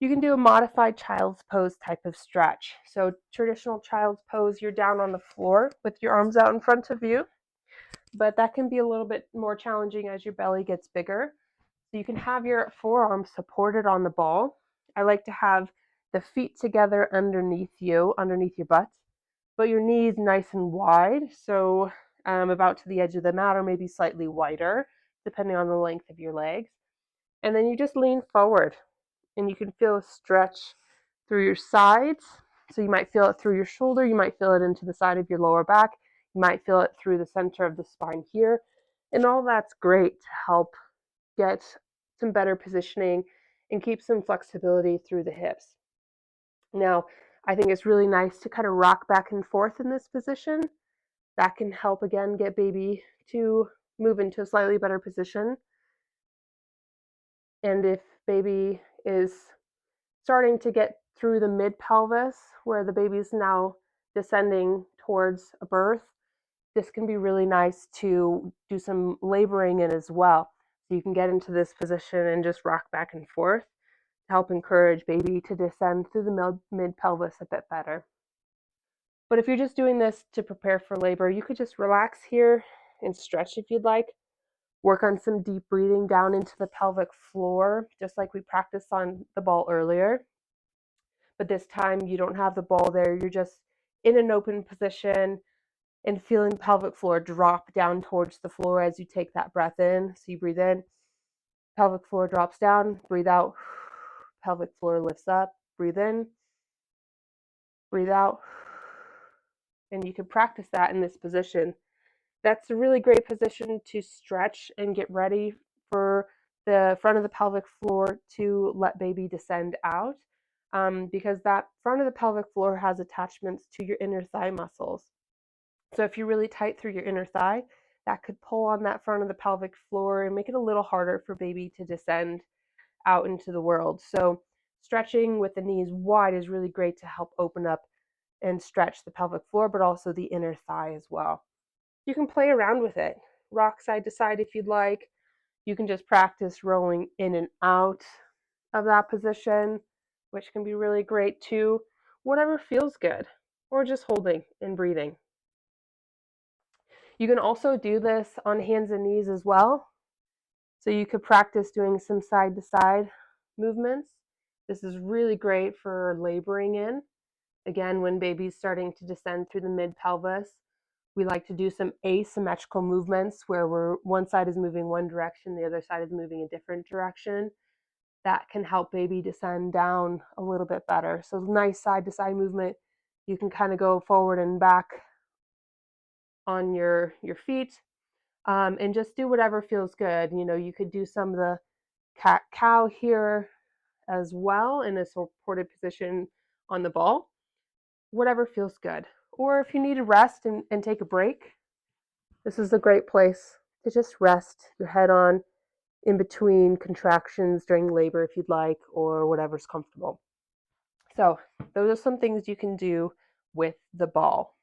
You can do a modified child's pose type of stretch. So traditional child's pose, you're down on the floor with your arms out in front of you, but that can be a little bit more challenging as your belly gets bigger. So you can have your forearms supported on the ball. I like to have the feet together underneath you, underneath your butt, but your knees nice and wide, so about to the edge of the mat or maybe slightly wider, depending on the length of your legs. And then you just lean forward and you can feel a stretch through your sides. So you might feel it through your shoulder, you might feel it into the side of your lower back, you might feel it through the center of the spine here. And all that's great to help get some better positioning and keep some flexibility through the hips. Now, I think it's really nice to kind of rock back and forth in this position. That can help again get baby to move into a slightly better position. And if baby is starting to get through the mid pelvis where the baby's now descending towards a birth, this can be really nice to do some laboring in as well. So you can get into this position and just rock back and forth to help encourage baby to descend through the mid pelvis a bit better. But if you're just doing this to prepare for labor, you could just relax here and stretch if you'd like. Work on some deep breathing down into the pelvic floor, just like we practiced on the ball earlier. But this time you don't have the ball there, you're just in an open position and feeling pelvic floor drop down towards the floor as you take that breath in. So you breathe in, pelvic floor drops down, breathe out, pelvic floor lifts up, breathe in, breathe out. And you can practice that in this position. That's a really great position to stretch and get ready for the front of the pelvic floor to let baby descend out, because that front of the pelvic floor has attachments to your inner thigh muscles. So if you're really tight through your inner thigh, that could pull on that front of the pelvic floor and make it a little harder for baby to descend out into the world. So stretching with the knees wide is really great to help open up and stretch the pelvic floor, but also the inner thigh as well. You can play around with it. Rock side to side if you'd like. You can just practice rolling in and out of that position, which can be really great too. Whatever feels good, or just holding and breathing. You can also do this on hands and knees as well. So you could practice doing some side to side movements. This is really great for laboring in. Again, when baby's starting to descend through the mid pelvis, we like to do some asymmetrical movements where one side is moving one direction, the other side is moving a different direction. That can help baby descend down a little bit better. So nice side to side movement. You can kind of go forward and back on your feet, and just do whatever feels good. You know, you could do some of the cat cow here as well in a supported position on the ball. Whatever feels good. Or if you need to rest and take a break, this is a great place to just rest your head on in between contractions during labor if you'd like, or whatever's comfortable. So those are some things you can do with the ball.